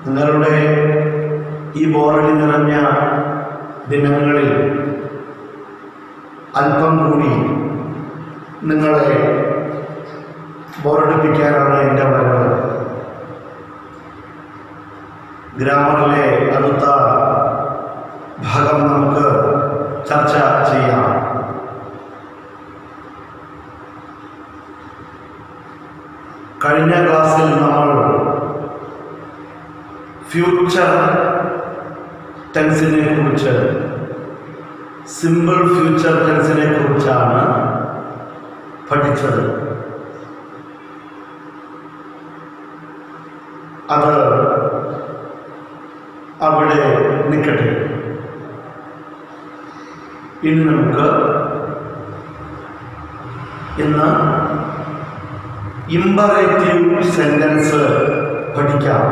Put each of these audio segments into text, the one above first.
നിങ്ങളുടെ ഈ ബോറടി നിറഞ്ഞ ദിനങ്ങളിൽ അല്പം കൂടി നിങ്ങളെ ബോറടിപ്പിക്കാനാണ് എൻ്റെ വരവ്. ഗ്രാമറിലെ അടുത്ത ഭാഗം നമുക്ക് ചർച്ച ചെയ്യാം. കഴിഞ്ഞ ക്ലാസ്സിൽ നമ്മൾ ഫ്യൂച്ചർ ടെൻസിനെ കുറിച്ച്, സിമ്പിൾ ഫ്യൂച്ചർ ടെൻസിനെ കുറിച്ചാണ് പഠിച്ചത്. അത് അവിടെ നിൽക്കട്ടെ. ഇനി നമുക്ക് ഇന്ന് ഇമ്പറേറ്റീവ് സെന്റൻസ് പഠിക്കാം.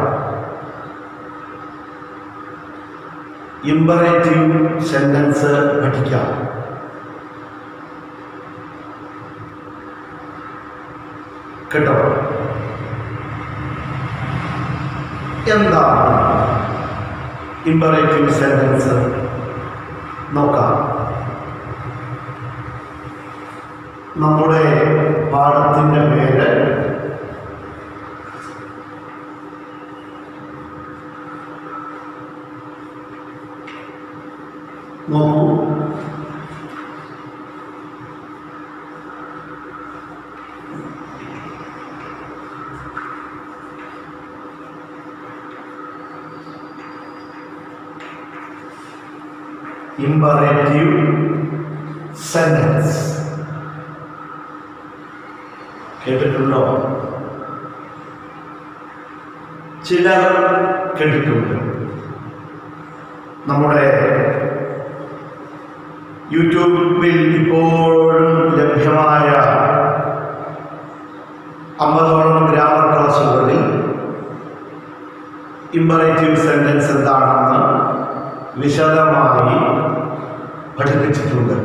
ഇമ്പറേറ്റീവ് സെന്റൻസ് പഠിക്കാം. കേട്ടോ? എന്താണ് ഇമ്പറേറ്റീവ് സെന്റൻസ് നോക്കാം. നമ്മുടെ പാഠത്തിൻ്റെ പേര് നോക്കൂ. ഇമ്പറേറ്റീവ് സെന്റൻസ് കേട്ടിട്ടുണ്ടോ? ചിലർ കേട്ടിട്ടുണ്ട്. നമ്മുടെ യൂട്യൂബിൽ ഇപ്പോഴും ലഭ്യമായ 50ഓളം ഗ്രാമർ ക്ലാസ്സുകളിൽ ഇമ്പറേറ്റീവ് സെന്റൻസ് എന്താണെന്ന് വിശദമായി പഠിപ്പിച്ചിട്ടുണ്ട്.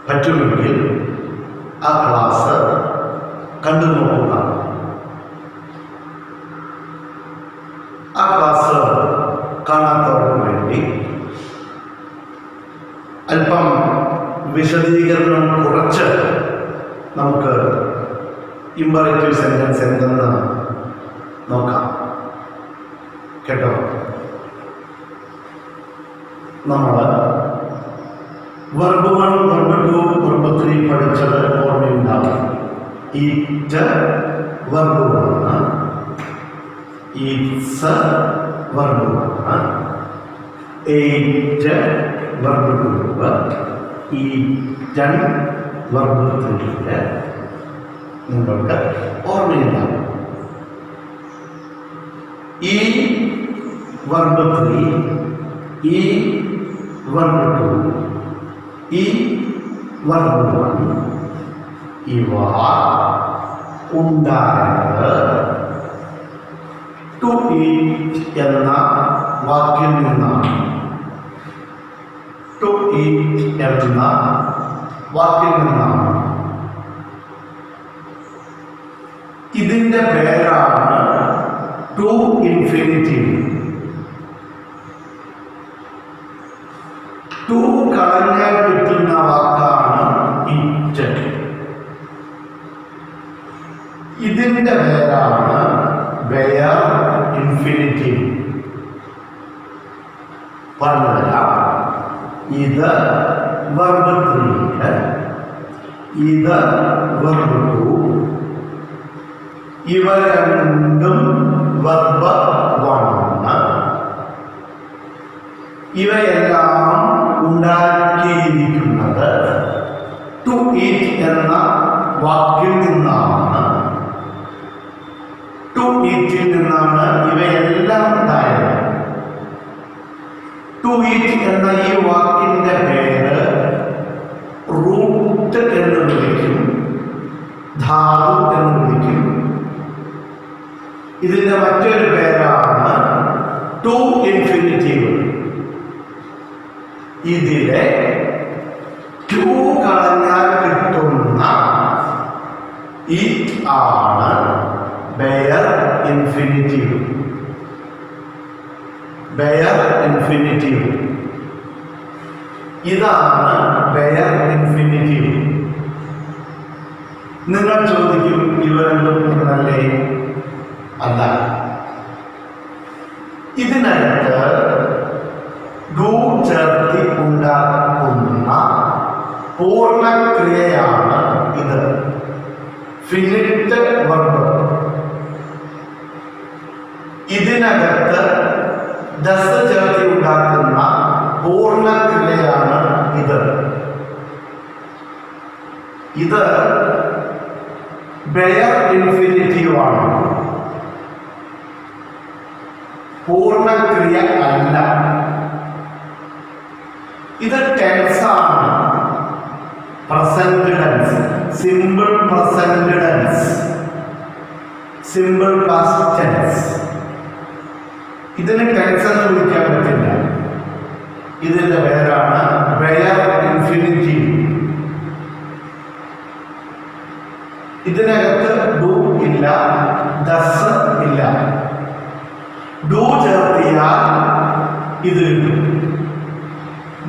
പറ്റുമെങ്കിൽ ആ ക്ലാസ് കണ്ടു നോക്കുക. ആ ക്ലാസ് കാണാത്തവർക്ക് വേണ്ടി അല്പം വിശദീകരണം കുറച്ച് നമുക്ക് ഇമ്പറേറ്റീവ് സെന്റൻസ് എന്തെന്ന് നോക്കാം. കേട്ടോ? നമ്മൾ വെർബ് 1, വെർബ് 2, വെർബ് 3 പഠിച്ചത് ഓർമ്മയുണ്ടാകും. Eat verb 1, eats verb 1, ate verb 2, eaten verb 3 നിങ്ങൾക്ക് ഓർമ്മയുണ്ടാകും. ഈ വെർബ് 3, ഈ വെർബ് 2, ഈ വെർബ് 1 ഇവ ഉണ്ടായത് ടു ഈറ്റ് എന്ന വാക്കിൽ നിന്നാണ്. ടു ഈറ്റ് എന്ന വാക്കിൽ നിന്നാണ്. ഇതിൻ്റെ പേരാണ് ടു ഇൻഫിനിറ്റീവ്. ടു കളഞ്ഞാൽ കിട്ടുന്ന വാക്കാണ് ഈറ്റ്. ഇതിൻ്റെ പേരാണ് വെയർ ഇൻഫിനിറ്റീവ്. പറഞ്ഞുതരാം. ഇത് വെർബ് 3, ഇത് വെർബ് 2, ഇവ രണ്ടും വെർബ് 1. ഇവയെല്ലാം ഉണ്ടാക്കിയിരിക്കുന്നത് ടു ഈറ്റ് എന്ന വാക്കിൽ നിന്നാണ്. ടു ഈറ്റിൽ നിന്നാണ് ഇവയെല്ലാം ഉണ്ടായത്. ടു ഈറ്റ് എന്ന ഈ വാക്കിന്റെ പേര് റൂട്ട് എന്ന് വിളിക്കും, ധാതു എന്ന് വിളിക്കും. ഇതിന്റെ മറ്റൊരു പേരാണ് ടു ഇൻഫിനിറ്റീവ്. ഇതിലെ ടു കളഞ്ഞാൽ കിട്ടുന്ന ഈ ആണ് ബെയർ ഇൻഫിനിറ്റീവ്. Bare infinitive. ഇതാണ് ബെയർ ഇൻഫിനിറ്റീവ്. നിങ്ങൾ ചോദിക്കും ഇവ രണ്ടും ഒന്നല്ലേ? അല്ല. ഇതിനകത്ത് ഡു ചേർത്തി ഉണ്ടാക്കുന്ന പൂർണ്ണക്രിയയാണ് ഇത്. Finite verb. ഇതിനകത്ത് ദസ് ചേർത്തി ഉണ്ടാക്കുന്ന പൂർണ്ണക്രിയയാണ് ഇത്. ഇത് ബെയർ ഇൻഫിനിറ്റീവ് ആണ്, പൂർണ്ണക്രിയ അല്ല. ഇത് ടെൻസ് ആണ്, present tense, simple present tense, simple past tense. ഇതിന് ടെൻസ് എന്ന് വിളിക്കാൻ പറ്റില്ല. ഇതിന്റെ പേരാണ് ബെയർ ഇൻഫിനിറ്റീവ്. ഇതിനകത്ത് ഡു ഇല്ല, ദസ് ഇല്ല. ഡു ചേർത്തിയാൽ ഇത് കിട്ടും,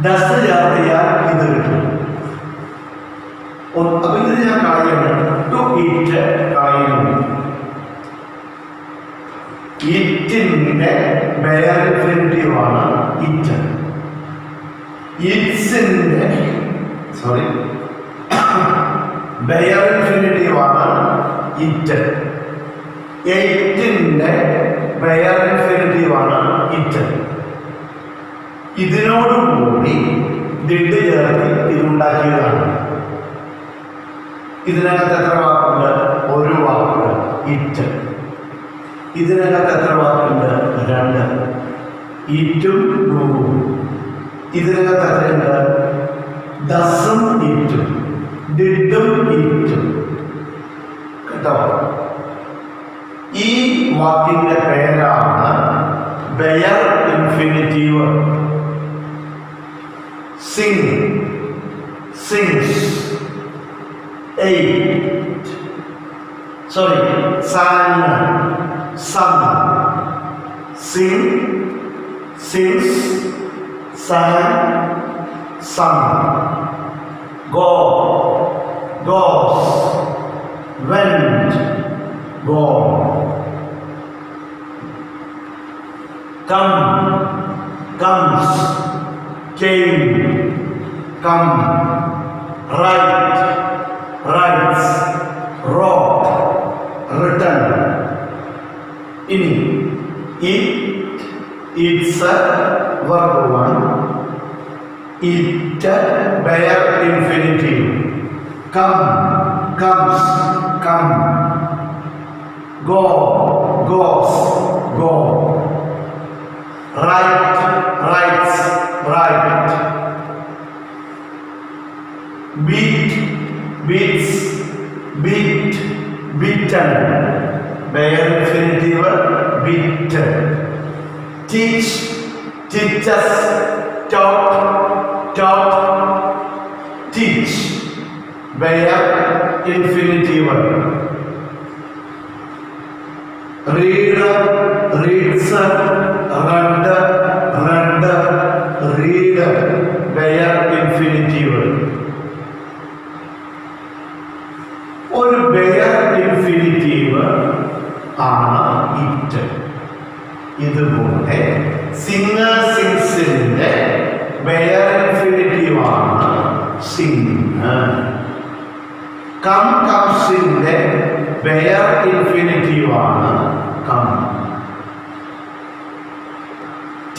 ദസ് ചേർത്തിയാൽ ഇത് കിട്ടും. അപ്പൊ ഇത് ഞാൻ കളയുന്നു. ടു ഈറ്റ് കളയുന്നു. ഈറ്റിന്റെ ബെയർ ഇൻഫിനിറ്റീവ് ആണ് ഇറ്റ്. ഈറ്റ്സിന്റെ ബെയർ ഇൻഫിനിറ്റീവ് ആണ് ഇറ്റ്. എയ്റ്റിന്റെ ബെയർ ഇൻഫിനിറ്റീവ് ആണ് ഇറ്റ്. ഇതിനോടുകൂടി ഡിഡ് ചേർത്ത് ഇതുണ്ടാക്കിയതാണ്. ഇതിനകത്ത് എത്ര വാക്കുണ്ട്? ഒരു വാക്ക് ഇറ്റ്. ഇതിനകത്ത് എത്ര വാക്കുണ്ട്? രണ്ട്. ഈറ്റും ഡൂവും. ഇതിനകത്ത് എത്രയുണ്ട്? ദസും ഈറ്റും, ഡിഡും ഈറ്റും. കേട്ടോ? ഈ വാക്കിന്റെ പേരാണ് bare infinitive. Sing, sings. sang, sung. Sing, sings, sang, sung. Go, goes. Went, gone. Come, comes. Came, come. Write, writes. Wrote, written. Ini, eat, eats, verb 1. Eat, bare infinitive. Come, comes, come. Go, goes, go. Write, writes, write. Beat, beats, beat, beaten. Bare infinitive, beat. Teach, teaches, taught, taught. Teach. Bare infinitive. Read, reads, read, read, read. Bare infinitive. ഒരു bear infinitive ആണ് it. ഇതുപോലെ Singh, സിങ്സിന്റെ bear infinitive ആണ് Singh. Come, കംസിന്റെ bear infinitive ആണ് come.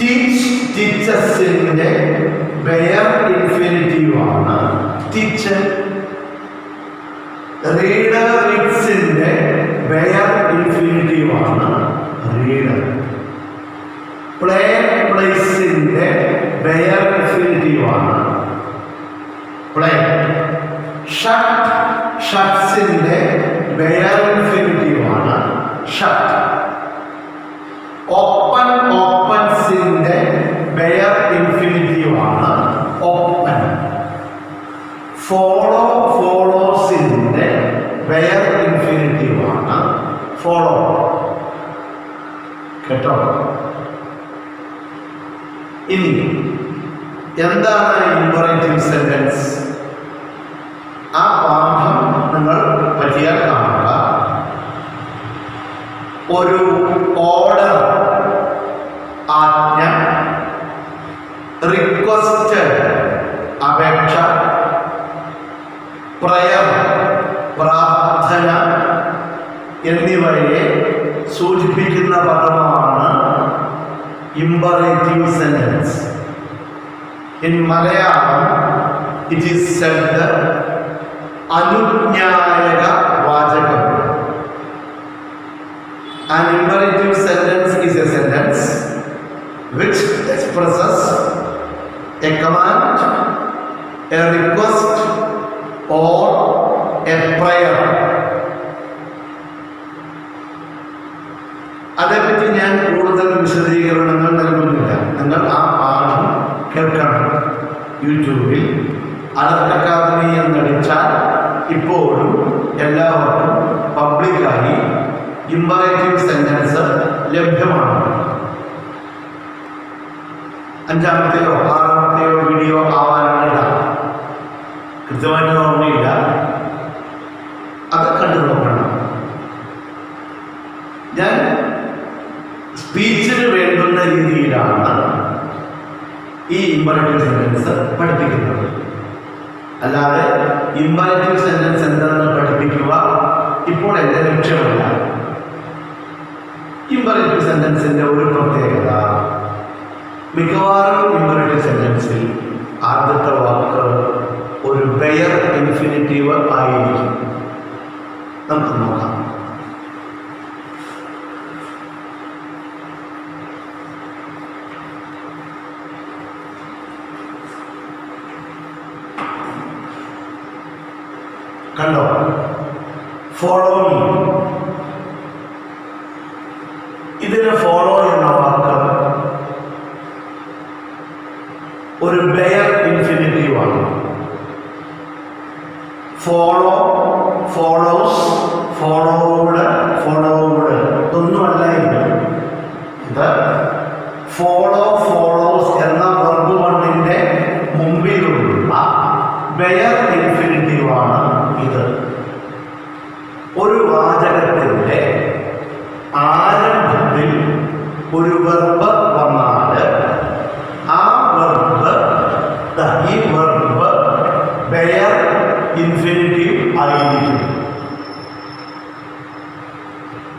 Teach, ടീച്ചസിന്റെ bear infinitive ആണ് teacher. Reader, റീഡ്സിന്റെ bear infinitive ആണ് reader. Play, പ്ലേസിന്റെ bear infinitive ആണ് play. Shut, ഷട്ട്സിന്റെ bear infinitive ആണ് shut. Open, ഓപ്പൺസിന്റെ bear infinitive ആണ് ഓപ്പൺ. ഫോളോ, ഫോളോസിന്റെ ബെയർ ഇൻഫിനിറ്റീവ് ആണ് ഫോളോ. കേട്ടോ? ഇനി എന്താണ് ഇമ്പറേറ്റീവ് സെന്റൻസ്? ആ പാഠം നിങ്ങൾ പറ്റിയാൽ കാണുക. ഒരു ഓർഡർ, ആജ്ഞ, റിക്വസ്റ്റ് അപേക്ഷ, പ്രയർ പ്രാർത്ഥന എന്നിവയെ സൂചിപ്പിക്കുന്ന പദമാണ് imperative sentence. In Malayalam it is said അനുജ്ഞായക വാചകം. An imperative sentence is a sentence which expresses a command, a request or a prayer. അതേപ്പറ്റി ഞാൻ കൂടുതൽ വിശദീകരണങ്ങൾ നൽകുന്നില്ല. നിങ്ങൾ ആ പാഠം കേൾക്കണം. യൂട്യൂബിൽ അലർട്ട് അക്കാദമി എന്നടിച്ചാൽ ഇപ്പോഴും എല്ലാവർക്കും പബ്ലിക്കായി ഇമ്പറേറ്റീവ് സെന്റൻസ് ലഭ്യമാണ്. 5-ാമത്തെയോ 6-ാമത്തെയോ വീഡിയോ ആവാനാണില്ല, കൃത്യമായിട്ട് ഓർമ്മയില്ല. അത് കണ്ടു നോക്കണം. ഞാൻ സ്പീച്ചിന് വേണ്ടുന്ന രീതിയിലാണ് ഈ ഇമ്പറേറ്റീവ് സെന്റൻസ് പഠിപ്പിക്കുന്നത്. അല്ലാതെ ഇമ്പറേറ്റീവ് സെന്റൻസ് എന്താണെന്ന് പഠിപ്പിക്കുക ഇപ്പോൾ എൻ്റെ ലക്ഷ്യമല്ല. ഇമ്പറേറ്റീവ് സെന്റൻസിന്റെ ഒരു പ്രത്യേകത, മിക്കവാറും ഇമ്പറേറ്റീവ് സെന്റൻസിൽ ആദ്യത്തെ വാക്ക് ഒരു ബെയർ ഇൻഫിനിറ്റീവ് ആയിരിക്കും. നമുക്ക് നോക്കാം. കണ്ടോ? Follow me. ഇതിന് ഫോളോ എന്ന വാക്ക് ഒരു ബെയർ ഇൻഫിനിറ്റീവ് ആണ്. ഫോളോ, ഫോളോസ്, ഫോളോവുഡ്, ഫോളോവുഡ് ഇതൊന്നുമല്ല. ഇത് ഫോളോ, ഫോളോസ് എന്ന വെർബ് വണ്ണിന്റെ മുമ്പിലുള്ള ബെയർ ഇൻഫിനിറ്റീവ് ആണ് ഇത്. ഒരു വാചകത്തിന്റെ ആരംഭത്തിൽ ഒരു വെർബ് വന്നാൽ ആ വെർബ്, ഈ വെർബ് ബെയർ ഇൻഫിനിറ്റീവ് ആയിരിക്കും.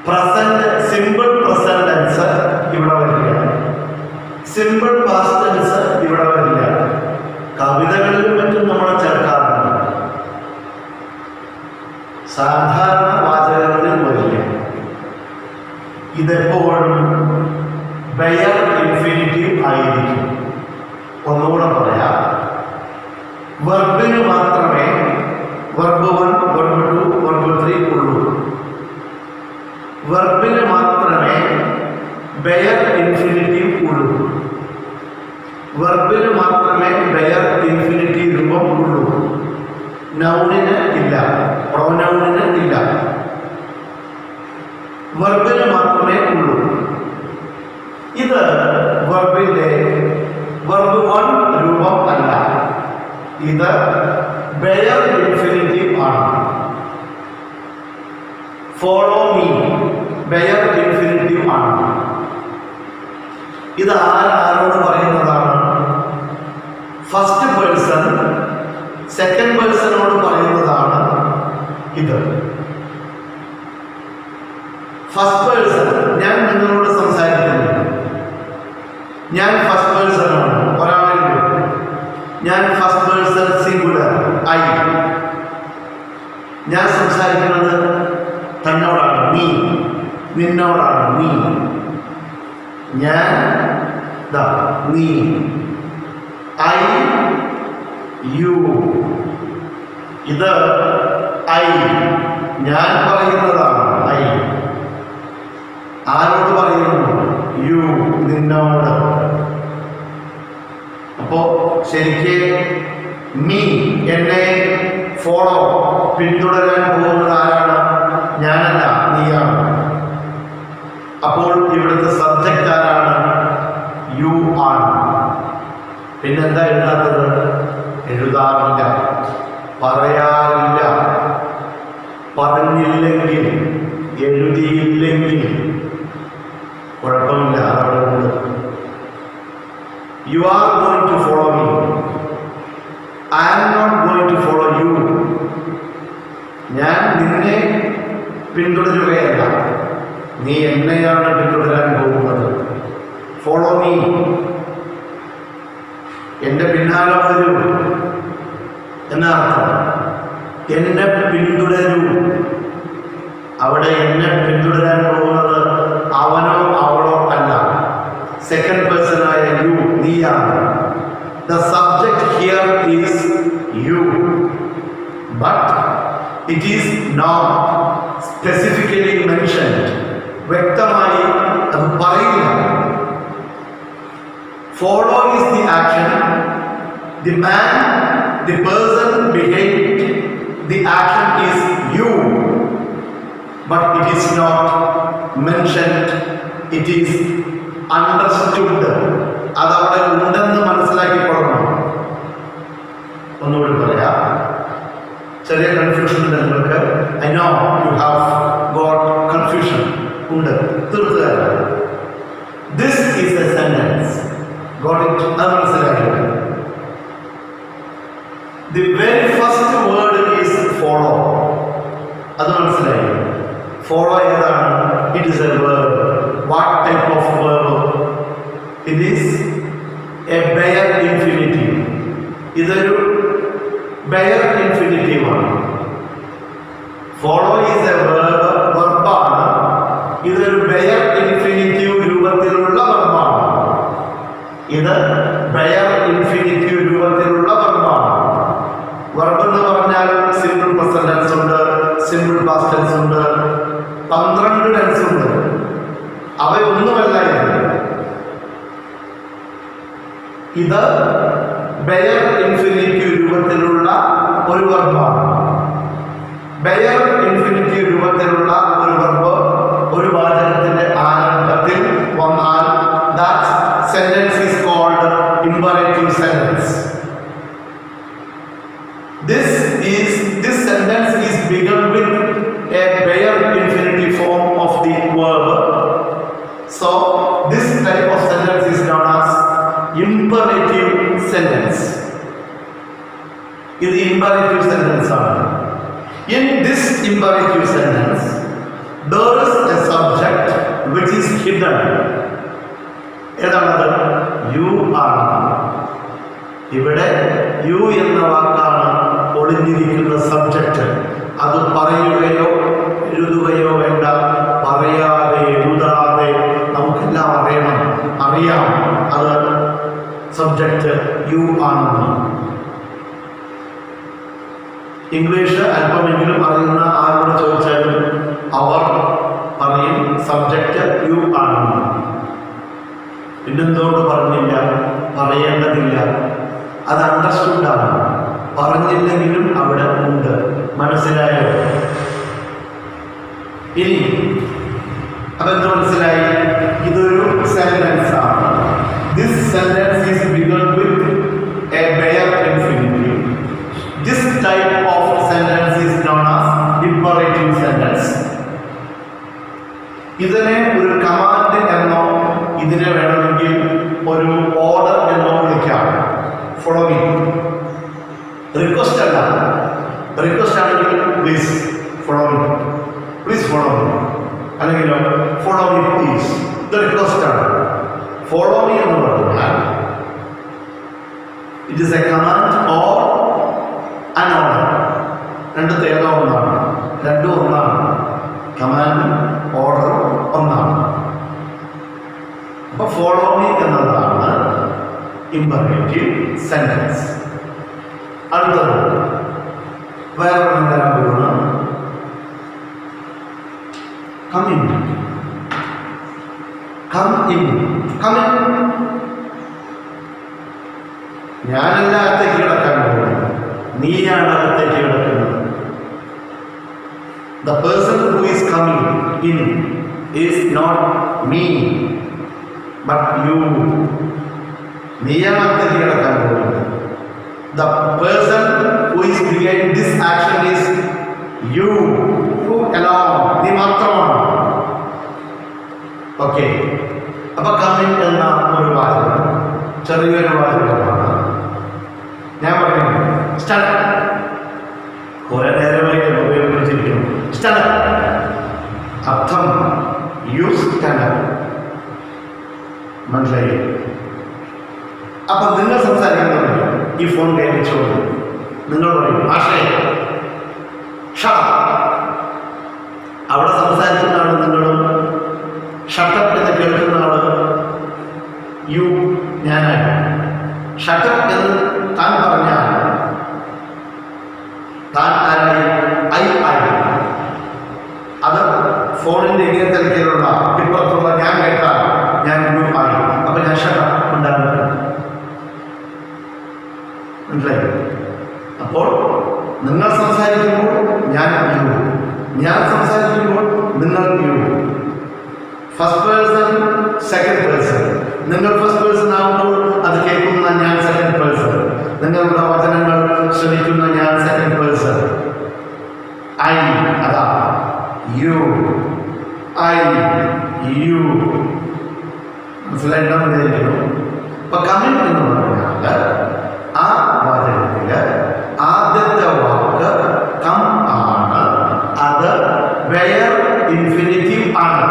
പ്രസന്റ്, സിമ്പിൾ പ്രസന്റ് ടെൻസ് ഇവിടെ വരില്ല. സിമ്പിൾ പാസ്റ്റ് ടെൻസ് ഇവിടെ വരില്ല. കവിതകളിലും മറ്റും നമ്മൾ ചേർക്കാറുണ്ട്. സാധാരണ വാചകങ്ങളിൽ വരില്ല. ഇതെപ്പോഴും ബെയർ ഇൻഫിനിറ്റീവ് ആയിരിക്കും. ഒന്നുകൂടെ പറയാം. വെർബിന് മാത്രമേ വെർബ് 1, വെർബ് 2, വെർബ് 3 ഉള്ളൂ. വെർബിന് മാത്രമേ ബെയർ ഇൻഫിനിറ്റീവ് ഉള്ളൂ. വെർബിന് മാത്രമേ ബെയർ ഇൻഫിനിറ്റീവ് രൂപം ഉള്ളൂ. നൗണിന് ഇല്ല, പ്രൊനൗണിന് ഇല്ല. വെർബിന് മാത്രമേ ഉള്ളൂ. ഇത് വെർബിന്റെ വെർബ് 1 രൂപം അല്ല. ഇത് ബെയർ ഇൻഫിനിറ്റീവ് ആണ്. ഫോളോ മീ ബെയർ ഇൻഫിനിറ്റീവ് ആണ്. ഇത് ആരോട് പറയുന്നതാണ്? ഫസ്റ്റ് പേഴ്സൺ സെക്കൻഡ് പേഴ്സണോട് പറയുന്നതാണ് ഇത്. ഫസ്റ്റ് പേഴ്സൺ, ഞാൻ നിങ്ങളോട് സംസാരിക്കുന്നു. ഞാൻ ഫസ്റ്റ് പേഴ്സൺ ആണ്. ഒരാളെ ഞാൻ ഫസ്റ്റ് പേഴ്സൺ സിംഗുലർ ഐ. ഞാൻ സംസാരിക്കുന്നത് തന്നോടാണ്, നീ. നിന്നോടാണ്, നീ. ഞാൻ, നീ. I, U. ഇത് ഐ, ഞാൻ പറയുന്നതാണ്. ഐ ആരോട് പറയുന്നു? യു, നിന്നോട്. അപ്പോ ശരിക്ക് മീ, എന്നെ ഫോളോ, പിന്തുടരാൻ പോകുന്നത് ആരാണ്? ഞാനല്ല, നീയാണ്. അപ്പോൾ ഇവിടുത്തെ സബ്ജക്റ്റ് ആരാണ്? യു ആണ്. പറഞ്ഞില്ലെങ്കിൽ, എഴുതിയില്ലെങ്കിൽ കുഴപ്പമില്ല, അതവിടെ. You are going to follow me, I am not going to follow you. ഞാൻ നിന്നെ പിന്തുടരുകയല്ല, നീ എന്നെയാണ് പിന്തുടരാൻ പോകുന്നത്. ഫോളോ മീ, എൻ്റെ പിന്നാലെ വരൂ എന്നർത്ഥം. എന്നെ പിന്തുടരൂ. അവിടെ എന്നെ പിന്തുടരാൻ പോകുന്നത് അവനോ അവളോ അല്ല, സെക്കൻഡ് പേഴ്സണായ യു, നീയാണ്. The subject here is you, but it is not specifically mentioned. വ്യക്തമായി അത് പറയില്ല. Follow is the action, the man, the person behind the action is you, but it is not mentioned, it is understood. അതവിടെ ഉണ്ടെന്ന് മനസ്സിലാക്കിക്കൊള്ളണം. ഒന്നുകൂടി പറയാം, ചെറിയ confusion ഉണ്ട് നിങ്ങൾക്ക്. I know you have got confusion ഉണ്ട്, തീർത്തുകയാണ്. This is a sentence. Got it? അത് മനസ്സിലാക്കിയത്. The very first word is follow. അത് മനസ്സിലായി. Follow ഏതാണ്? It is a verb. What type of verb? It is a bare infinitive. ഇതൊരു bare infinitive ആണ്. Follow is a verb, ആണ്. ഇതൊരു bare infinitive രൂപത്തിലുള്ള വെർബാണ്. ഇത് ബയർ ഇൻഫിനിറ്റീവ് രൂപത്തിലുള്ള വെർബാണ്. വെർബ് എന്ന് പറഞ്ഞാൽ സിമ്പിൾ പ്രസന്റ് ടെൻസ് ഉണ്ട്, സിമ്പിൾ പാസ്റ്റ് ടെൻസ് ഉണ്ട്, 12 ടെൻസ് ഉണ്ട്. അവയൊന്നുമല്ല ഇത് ബയർ ഇൻഫിനിറ്റീവ് രൂപത്തിലുള്ള ഒരു വെർബാണ്. ബയർ ഇൻഫിനിറ്റീവ് രൂപത്തിലുള്ള ഒരു വെർബ് ഒരു വാചകത്തിന്റെ ആരംഭത്തിൽ വന്നാൽ that sentence is called imperative sentence. This sentence is begun with a bare infinitive form of the verb. So this type of sentence is known as imperative sentence. This imperative sentence ആണ്. In this imperative sentence there is a subject which is hidden. ഏതാണത്? U ആണ്. ഇവിടെ U എന്ന വാക്കാണ് ഒളിഞ്ഞിരിക്കുന്ന subject. അത് പറയുകയോ എഴുതുകയോ വേണ്ട. പറയാതെ എഴുതാതെ നമുക്കെല്ലാം അറിയാം അത് സബ്ജക്റ്റ് യു ആണെന്ന്. ഇംഗ്ലീഷ് അല്പമെങ്കിലും അറിയുന്ന ആരോട് ചോദിച്ചാലും അവർ പറയും സബ്ജക്റ്റ് യു ആണെന്ന്. പിന്നെന്തുകൊണ്ട് പറഞ്ഞില്ല? പറയേണ്ടതില്ല, അത് അണ്ടർസ്റ്റുഡാണ്. പറഞ്ഞില്ലെങ്കിലും അവിടെ ഉണ്ട്. മനസ്സിലായോ? ഇനി അതെന്ത് മനസ്സിലായി? ഇതൊരു സെന്റൻസ് ആണ്. This sentence is begun with a bare infinitive. This type of sentence is known as imperative sentence. ഇതിനെ ഒരു കമാൻഡ് എന്നോ ഇതിനെ വേണമെങ്കിൽ ഒരു ഓർഡർ എന്നോ വിളിക്കാം. Follow me. റിക്വസ്റ്റ് അല്ല. റിക്വസ്റ്റ് ആണെങ്കിൽ please follow me, please follow me, അല്ലെങ്കിലോ ഫോളോ മീ പ്ലീസ്. ഇത് റിക്വസ്റ്റ് ആണ്. ഫോളോ മീ എന്ന് പറഞ്ഞാൽ it is a command or an order. രണ്ടും ഏതോ ഒന്നാണ്. രണ്ടും ഒന്നാണ്. കമാൻഡും ഓർഡറും ഒന്നാണ്. അപ്പോൾ ഫോളോ മീ എന്നതാണ് ഇമ്പറേറ്റീവ് സെന്റൻസ്. അടുത്തത് വേറെ തരാൻ പോകുന്നത് come in. Come in. Come in. ഞാനല്ല അകത്തേക്ക് കിടക്കാൻ പോകുന്നത്, നീയാണ് അകത്തേക്ക് കിടക്കുന്നത്. The person who is coming in is not me but you. നീയാണ് അകത്തേക്ക് കിടക്കാൻ പോകുന്നത്. The person who is behind this action is U alone, നീ മാത്രമാണ്. ഓക്കെ, അപ്പൊ കമ്മിൻ എന്ന ഒരു വാചകം ചെറിയൊരു വാചകമാണ്. ഞാൻ പറയുന്നു സ്റ്റാർട്ട്. കുറെ നേരമായി ഉപയോഗിച്ചിരിക്കുന്നു. സ്റ്റാർട്ട് അർത്ഥം യു സ്റ്റാൻഡ്. മനസ്സിലായി? അപ്പൊ നിങ്ങൾ സംസാരിക്കുന്നത് ഈ ഫോൺ കൈവച്ചുകൊണ്ട് നിങ്ങൾ പറയും മാഷേ അവിടെ സംസാരിക്കുന്ന ആള് നിങ്ങളും, ഷട്ടപ്പ് എന്ന് കേൾക്കുന്ന ആള് യു ഞാനായി. ഷട്ടപ്പ് എന്ന് താൻ പറഞ്ഞാൽ താൻ ആരായി? ഐ ആയി. അത് ഫോണിന്റെ ഇങ്ങനെ തരത്തിലുള്ള ഇപ്പുറത്തുള്ള ഞാൻ കേട്ടാൽ ഞാൻ യു ആയി. അപ്പൊ ഞാൻ ഷട്ടപ്പ് ഉണ്ടാകുന്നു. മനസ്സിലായി? അപ്പോൾ നിങ്ങൾ സംസാരിക്കുമ്പോൾ ഞാൻ യു, ഞാൻ സംസാരിക്കുമ്പോൾ നിങ്ങൾ you. First person, second person. നിങ്ങൾ ഫസ്റ്റ് പേഴ്സൺ ആകുമ്പോൾ അത് കേൾക്കുന്ന ഞാൻ സെക്കൻഡ് പേഴ്സൺ. നിങ്ങളുടെ വചനങ്ങൾ ശ്രമിക്കുന്ന ഞാൻ സെക്കൻഡ് പേഴ്സൺ. ഐ അതാ യു, ഐ യു. മനസ്സിലായിട്ടുണ്ടെന്ന് വിചാരിക്കുന്നു. അപ്പൊ കമ്മിൻ എന്ന് പറഞ്ഞാൽ ആ വാചകത്തില് ആദ്യത്തെ വാക്ക് കം ആണ്. അത് വെയർ ഇൻഫിനിറ്റീവ് ആണ്.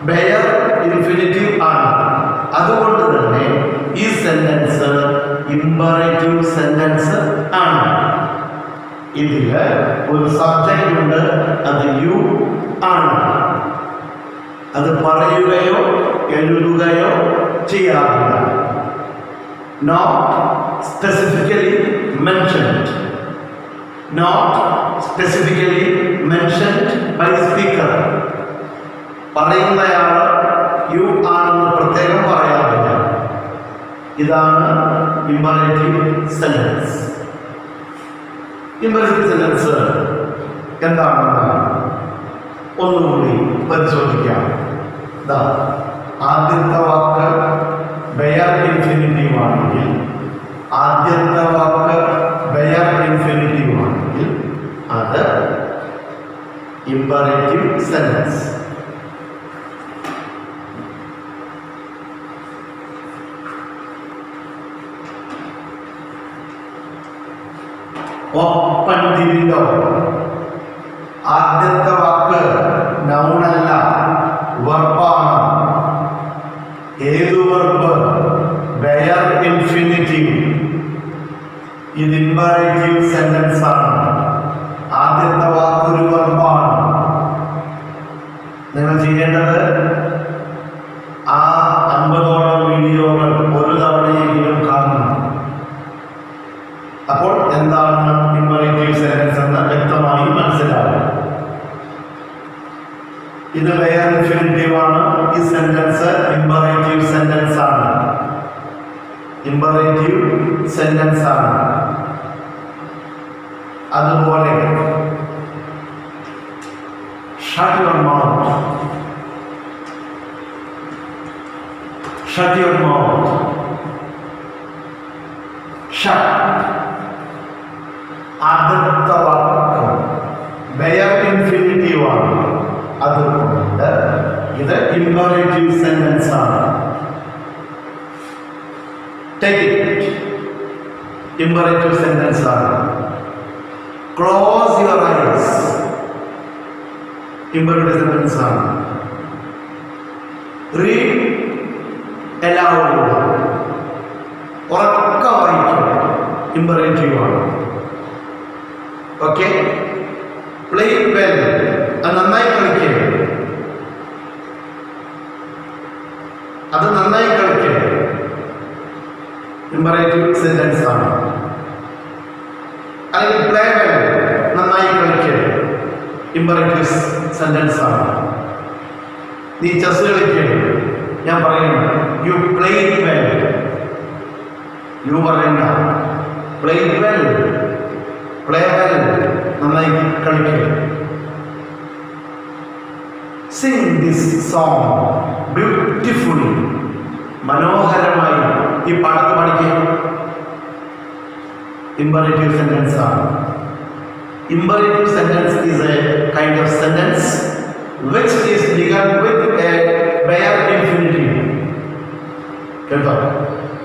വെയർ ഇൻഫിനിറ്റീവ് ആണ്. അതുകൊണ്ട് തന്നെ ഈ സെന്റൻസ് ഇമ്പറേറ്റീവ് സെന്റൻസ് ആണ്. ഇതില് ഒരു സബ്ജക്റ്റ് ഉണ്ട്, അത് യു ആണ്. അത് പറയുകയോ എഴുതുകയോ ചെയ്യാറില്ല. Not specifically mentioned. Not specifically mentioned by the speaker. പറയുന്നയാൾ യു ആണെന്ന് പ്രത്യേകം പറയാറില്ല. ഇതാണ് ഇമ്പറേറ്റീവ് സെന്റൻസ്. ഇമ്പറേറ്റീവ് സെന്റൻസ് എന്താണെന്ന് ഒന്നുകൂടി പരിശോധിക്കാം. ആദ്യത്തെ വാക്ക് വെയർ ഇൻഫിനിറ്റീവ് ആണെങ്കിൽ, ആദ്യത്തെ വാക്ക് വെയർ ഇൻഫിനിറ്റീവ് ആണെങ്കിൽ അത് imperative sentence. Open the window. ആദ്യത്തെ വാക്ക് നൗണല്ല, വെർബാണ്. ഏതു വെർബ്? Bare infinitive. ഇത് ഇമ്പറേറ്റീവ് സെന്റൻസ് ആണ്. ആദ്യത്തെ വാക്ക് ഒരു വെർബാണ്. നിങ്ങൾ ചെയ്യേണ്ടത് ആ 50ഓളം വീഡിയോകൾ ഒരു തവണയെങ്കിലും കാണണം. അപ്പോൾ എന്താണ് ഇമ്പറേറ്റീവ് സെന്റൻസ് എന്ന് വ്യക്തമായി മനസ്സിലാവും. ഇത് വെയർ ഇൻഫിനിറ്റീവ് ആണ്. ഈ സെന്റൻസ് ഇമ്പറേറ്റീവ് സെന്റൻസ് ആണ്. ഇമ്പറേറ്റീവ് സെന്റൻസ് ആണ്. അതുപോലെ shut your mouth. Shut your mouth. Shut. ആദ്യത്തെ വാക്ക് വെയർ ഇൻഫിനിറ്റീവ് ആണ്. അതുകൊണ്ട് ഇത് ഇമ്പറേറ്റീവ് സെന്റൻസ് ആണ്. Take it. ഇമ്പറേറ്റീവ് സെന്റൻസ് ആണ്. Close your eyes. Imperative sentence ആണ്. Read aloud. ഉറക്ക വായിക്കും. ഇമ്പറേറ്റീവ് ആണ്. ഓക്കെ. Play well. അത് നന്നായി കളിക്കുക. അത് നന്നായി കളിക്കുക. ഇമ്പറേറ്റീവ് സെന്റൻസ് ആണ്. അല്ലെങ്കിൽ പ്ലേ വെൽ, നന്നായി കളിക്കുക. ഇമ്പറേറ്റീവ് സെന്റൻസ് ആണ്. നീ ചെസ് കളിക്കുക. ഞാൻ പറയുന്നു യു പ്ലേ വെൽ. യു പറയണ്ട. Play well. പ്ലേ വെൽ, നന്നായി കളിക്കുക. Singh this song beautifully. മനോഹരമായി ഈ പാട്ട് പഠിക്കുക. ഇമ്പറേറ്റീവ് സെന്റൻസ് ആണ്. Imperative sentence is a kind of sentence which is begun with a bare infinitive. കേട്ടോ,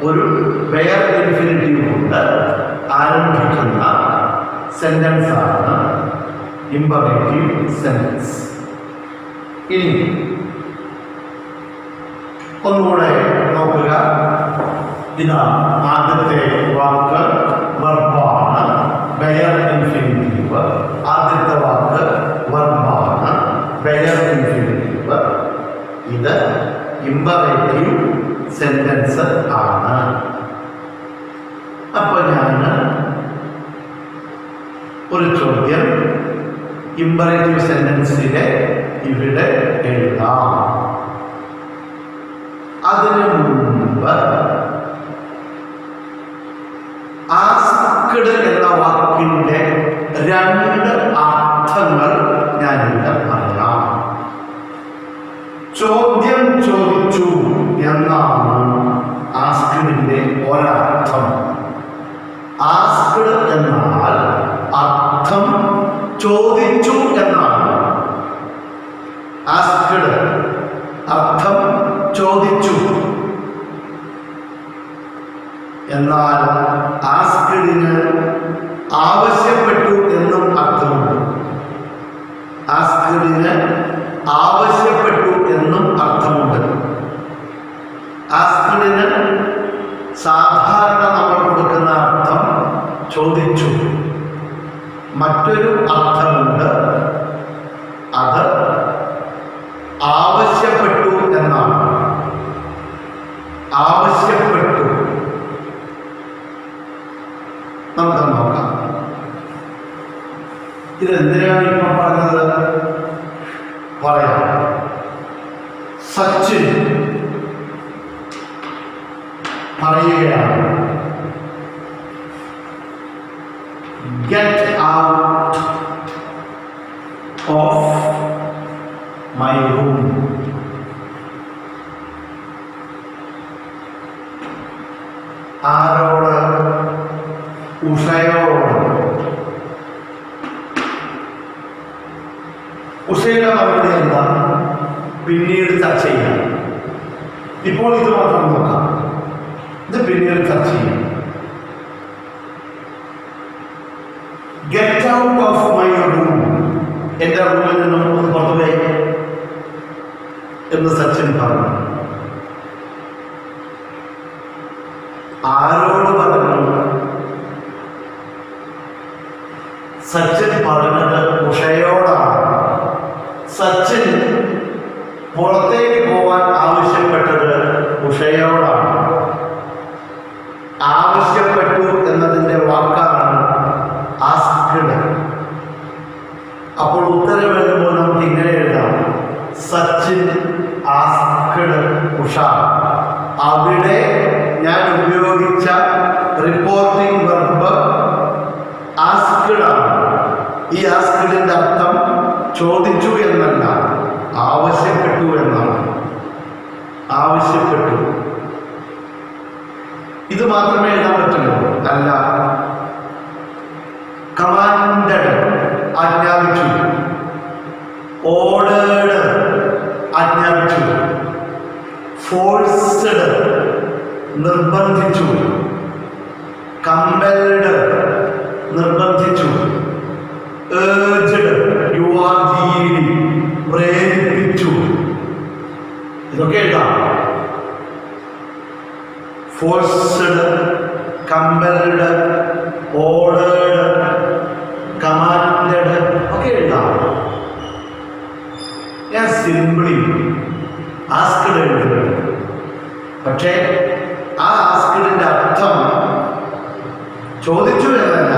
ഒരു bare infinitive കൊണ്ട് ആരംഭിക്കുന്ന സെന്റൻസ് ആണ് imperative sentence. ഇനി ഒന്നുകൂടെ നോക്കുക. ഇതാ ആദ്യത്തെ വാക്ക് വെർബാണ്, ബെയർ ഇൻഫിനിറ്റീവ്. ആദ്യത്തെ വാക്ക് വെർബാണ്, ബെയർ ഇൻഫിനിറ്റീവ്. ഇത് ഇമ്പറേറ്റീവ് സെന്റൻസ് ആണ്. അപ്പൊ ഞാൻ ഒരു ചോദ്യം ഇമ്പറേറ്റീവ് സെന്റൻസിലെ ഇവിടെ എഴുതാം. അതിനു മുൻപ് ആസ്ക്ഡ് എന്ന വാക്കിന്റെ രണ്ട് അർത്ഥങ്ങൾ ഞാനിവിടെ പറയാം. ചോദ്യം ചോദിച്ചു എന്നാണ് ആസ്ക്ഡിന്റെ ഒരർത്ഥം. ആസ്ക്ഡ് എന്നാൽ അർത്ഥം ചോദിച്ചു എന്നാണ്. ആസ്ക്ഡ് അർത്ഥം ചോദിച്ചു. എന്നാൽ ആസ്ക്ഡിന് ആവശ്യപ്പെട്ടു എന്നും അർത്ഥമുണ്ട്. ആസ്ക്ഡിന് ആവശ്യപ്പെട്ടു എന്നും അർത്ഥമുണ്ട്. ആസ്ക്ഡിന് സാധാരണ നമ്മൾ കൊടുക്കുന്ന അർത്ഥം ചോദിച്ചു. മറ്റൊരു അർത്ഥമുണ്ട്, അത് ആവശ്യപ്പെട്ടു എന്നാണ്. ആവശ്യപ്പെട്ടു നമുക്ക് നോക്കാം. ഇതെന്തിനാണ് ഇപ്പം പറഞ്ഞത്? പറയാം. സച്ചിൻ പറയുകയാണ്, get out of my room. ആരോട്? ഉഷയോട്. ഉഷയുടെ മറുപടി എന്താ? പിന്നീട് ചർച്ച ചെയ്യാം. ഇപ്പോൾ ഇത് മാത്രം നോക്കാം. ഇത് പിന്നീട് ചർച്ച ചെയ്യാം. Get out of my room. എന്റെ റൂമിൽ നിന്നും ഒന്ന് പുറത്തുപോയി എന്ന് സച്ചിൻ പറഞ്ഞു. ആരോട് പറഞ്ഞു? സച്ചിൻ പറഞ്ഞത് ഉഷയോടാണ്. സച്ചിൻ പുറത്തേക്ക് പോവാൻ ആവശ്യപ്പെട്ടത് ഉഷയോടാണ്. ആവശ്യപ്പെട്ടു എന്നതിൻ്റെ വാക്കാണ് ആസ്ക്ഡ്. അപ്പോൾ ഉത്തരം എഴുതുമ്പോൾ നമുക്ക് ഇങ്ങനെ എഴുതാം, സച്ചിൻ ആസ്ക്ഡ് ഉഷ. അവിടെ ഞാൻ ഉപയോഗിച്ച റിപ്പോർട്ടിംഗ് വെർബ് ആസ്ക്ഡ് ആണ്. ഈ ആസ്ക്ഡിന്റെ അർത്ഥം ചോദിച്ചു എന്നല്ല, ആവശ്യപ്പെട്ടു എന്നാണ്. ആവശ്യപ്പെട്ടു. ഇത് മാത്രമേ എഴുതാൻ പറ്റുള്ളൂ. അല്ല, കമാൻഡഡ് ആജ്ഞാപിച്ചു, ഓർഡേഡ് ആജ്ഞാപിച്ചു, ഫോഴ്സ്ഡ് നിർബന്ധിച്ചു, കമ്പൽഡ് നിർബന്ധിച്ചു, ഏർജ്ഡ് യുവാധീനി പ്രേരിപ്പിച്ചു. ഇതൊക്കെ എഴുതാം. ഫോഴ്സ്ഡ്, കമ്പൽഡ്, ഓർഡേഡ്, കമാൻഡഡ് ഒക്കെ എഴുതാം. ഞാൻ സിംപിളി ആസ്ക്ഡ് എഴുതുന്നത്. പക്ഷേ ആ ആസ്ക്ഡിന്റെ അർത്ഥം ചോദിച്ചു എന്നല്ല,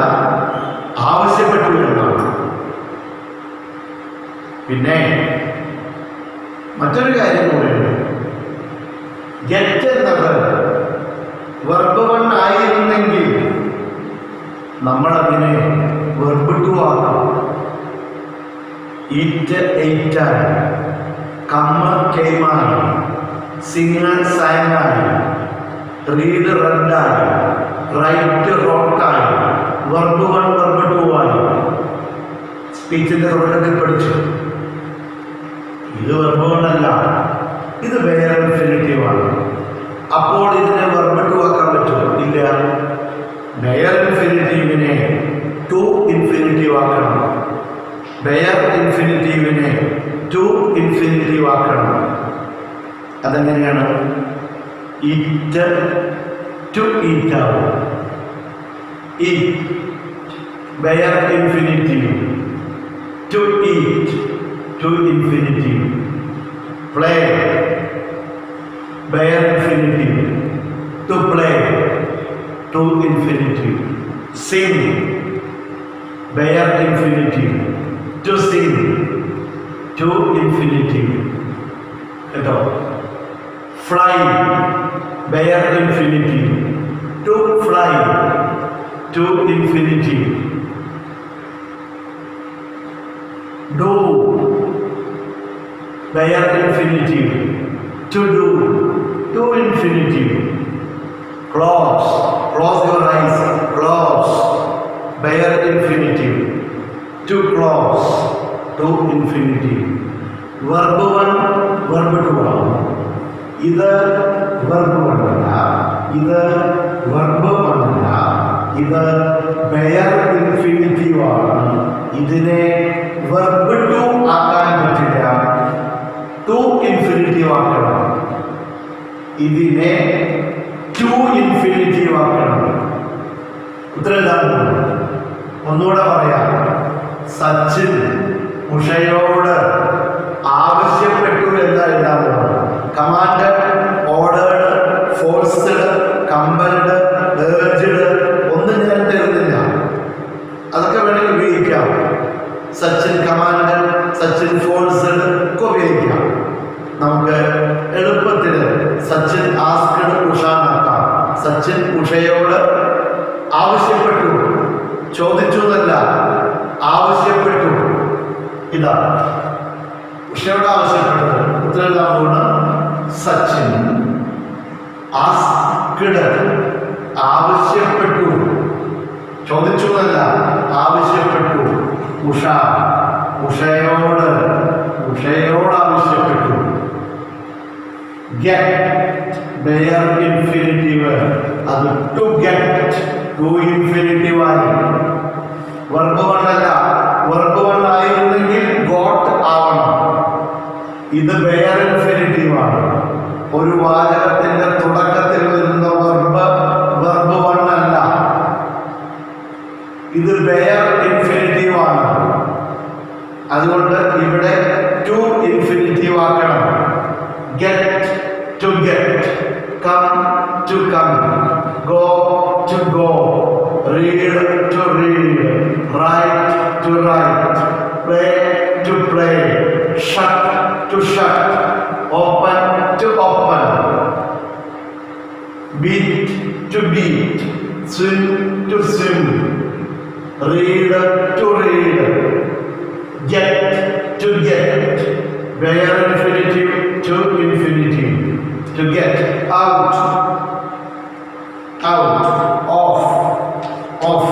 ആവശ്യപ്പെട്ടു എന്നാണ്. പിന്നെ മറ്റൊരു കാര്യം കൂടെയുണ്ട്. ഗെറ്റ് എന്നത് വെർബ് വൺ ആയിരുന്നെങ്കിൽ നമ്മളതിനെ വെർബ് ടു ആക്കും. ഈറ്റ് എയ്റ്റായി, കമ്മ കെയ്മായി, സിംഗ് സാങ്ങായി, റീഡ് റെഡായി, റൈറ്റ് റോട്ടായി, വെർബ് വൺ വെർബ് ടു ആയി. സ്പീച്ചിന്റെ തുടക്കത്തിൽ പഠിച്ചു. ഇത് വെർബുകളല്ല, ഇത് വേറെ ഇൻഫിനിറ്റീവ് ആണ്. അപ്പോൾ ഇതിനെ വെർബ് ടു ആക്കാൻ പറ്റുമോ? ഇല്ല. വേർ ഇൻഫിനിറ്റീവിനെ ടു ഇൻഫിനിറ്റീവ് ആക്കണം. വേർ ഇൻഫിനിറ്റീവിനെ ടു ഇൻഫിനിറ്റീവ് ആക്കണം. അതെങ്ങനെയാണ്? ഈറ്റ് ടു ഈറ്റ് ആവും. Eat bare infinitive to eat to infinitive. Play bare infinitive to play to infinitive. Sing bare infinitive to sing to infinitive. കേട്ടോ? Fly bare infinitive to fly to infinitive. Do bare infinitive to do to infinitive. Close your eyes. Close bare infinitive to close to infinitive. Verb 1 verb 2 ആണ്. ഇത് verb 1 അല്ല, ഇത് verb 1 അല്ല, ഇത് where infinitive ആണ്. ഇതിനെ verb 2 ആക്കാൻ പറ്റില്ല, ടു ഇൻഫിനിറ്റീവ് ആക്കണം. ഇതിനെ ടു ഇൻഫിനിറ്റീവ് ആക്കണം. ഉത്തരം ഒന്നുകൂടെ പറയാം. സച്ചിൻ ഉഷയോട് ആവശ്യപ്പെട്ടു എന്ന് എഴുതാറുണ്ട്. കമാൻഡ്, ഓർഡേഡ്, ഫോഴ്സ്ഡ്, കമ്പൽഡ്, ഏർജ്ഡ് ഒന്നും ഞാൻ തരുന്നില്ല. അതൊക്കെ വേണമെങ്കിൽ ഉപയോഗിക്കാം. സച്ചിൻ കമാൻഡ്, സച്ചിൻ ഫോഴ്സ്ഡ് ഒക്കെ ഉപയോഗിക്കാം. നമുക്ക് എളുപ്പത്തിൽ സച്ചിൻ ആസ്ക്ഡ് ഉഷ നോക്കാം. സച്ചിൻ ഉഷയോട് ആവശ്യപ്പെട്ടു, ചോദിച്ചു എന്നല്ല, ആവശ്യപ്പെട്ടു. ഇതാ ഉഷയോട് ആവശ്യപ്പെട്ടത്. ഉത്തരവാണ് സച്ചിൻ ആസ്ക്ഡ്, ആവശ്യപ്പെട്ടു, ചോദിച്ചു എന്നല്ല, ആവശ്യപ്പെട്ടു. ഉഷ ഉഷയോട് ആവശ്യപ്പെട്ടു. ഗെറ്റ് വേർ ഇൻഫിനിറ്റീവ്, അത് ടു ഗെറ്റ് ടു ഇൻഫിനിറ്റീവ് ആയി. വെർബ് 1 അല്ല, വെർബ് 1 ആയിരുന്നെങ്കിൽ ഗോട്ട് ആവണം. ഇത് വേർ ഇൻഫിനിറ്റീവ് ആണ്. ഒരു വാചകത്തിന്റെ തുടക്കത്തിൽ വരുന്ന വെർബ് 1 അല്ല, ഇത് വേർ ഇൻഫിനിറ്റീവ് ആണ്. അതുകൊണ്ട് ഇവിടെ ടു ഇൻഫിനിറ്റീവ് ആക്കണം. Get to get, come to come, go to go, read to read, write to write, play to play, shut to shut, open to open, beat to beat, swim to swim, read to read, get to get, where infinitive to infinitive. To get out, off.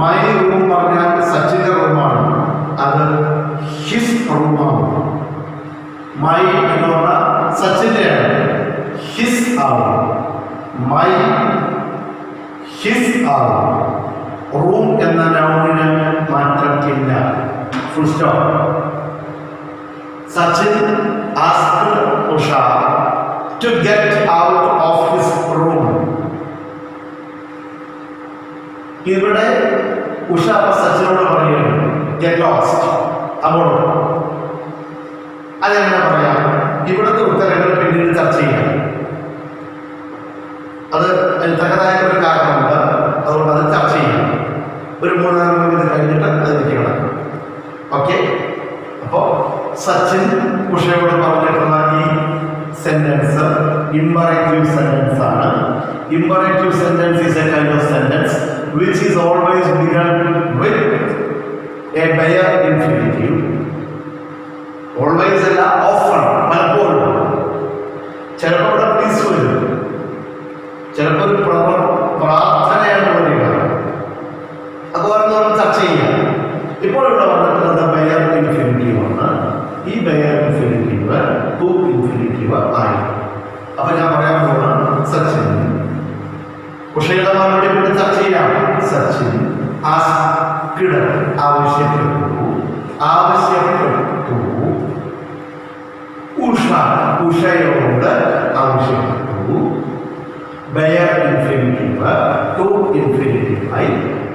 My room പറഞ്ഞാൽ സച്ചിന്റെ റൂമാണ്, അത് his റൂമാണ്. My എന്ന് പറഞ്ഞാൽ സച്ചിന്റെയാണ്, his ആവും. My his ആവും. Room എന്ന നൗണിന് മാറ്റം ഇല്ല. Full stop. Sachin asked Usha to get out of his room. ഇവിടെ ഉഷ സച്ചിനോട് പറയുന്നു get lost. അപ്പോൾ അതെങ്ങനെ പറയാം? ഇവിടുത്തെ ഉത്തരങ്ങൾ പിന്നീട് ചർച്ച ചെയ്യാം. അത് തക്കതായ ഒരു കാരണമുണ്ട്, അതുകൊണ്ട് അത് ചർച്ച ചെയ്യാം. ഒരു 3-4 മിനിറ്റ് കഴിഞ്ഞിട്ട് അതിലേക്ക് കിടക്കും. ഓക്കെ. അപ്പോ സച്ചിൻ ഉഷയോട് പറഞ്ഞിട്ടുള്ള ഈ സെന്റൻസ് ഇമ്പറേറ്റീവ് സെന്റൻസ് ആണ്. Imperative sentence is A kind of sentence which is always begun with a bare infinitive. Always അല്ല, often, പലപ്പോഴും. ചിലപ്പോൾ ഇവിടെ പ്ലീസ് വരും, ചിലപ്പോൾ ഒരു പ്രാർത്ഥനയാണ് വരിക. അതുപോലെ നമ്മൾ ചർച്ച ചെയ്യാം. ഇപ്പോൾ ഇവിടെ വന്നിട്ട് അപ്പൊ ഞാൻ പറയാൻ പോകുന്നത് സച്ചിൻ. ഉഷയുടെ മറുപടി കൂടി ചർച്ച ചെയ്യാം. സച്ചിൻ ആസ്ക്ഡ് ആവശ്യപ്പെട്ടു. ഉഷയോട് ആവശ്യപ്പെട്ടു. ബെയർ ഇൻഫിനിറ്റീവ് ടു ഇൻഫിനിറ്റീവ് ആയി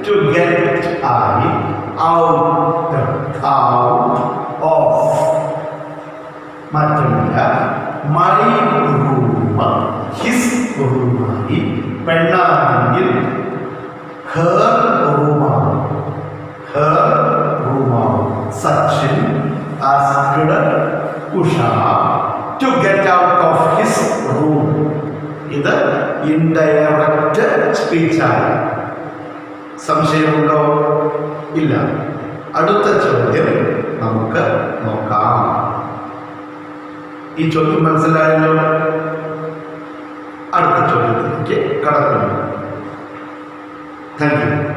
ടു ഗെറ്റ് ആയി ഔട്ട് ഓഫ് മറ്റൊന്നില്ല മൈ റൂം ഹിസ് റൂമായി പെണ്ണാണെങ്കിൽ ഹെർ റൂമാണ്. Sachin asked Usha to get out of his room. ഇത് ഇൻഡയറക്റ്റ് സ്പീച്ചാണ്. സംശയമുണ്ടോ? ഇല്ല. അടുത്ത ചോദ്യം നമുക്ക് നോക്കാം. ഈ ചോദ്യം മനസ്സിലായല്ലോ. അടുത്ത ചോദ്യത്തിലേക്ക് കടക്കുന്നു. Thank you.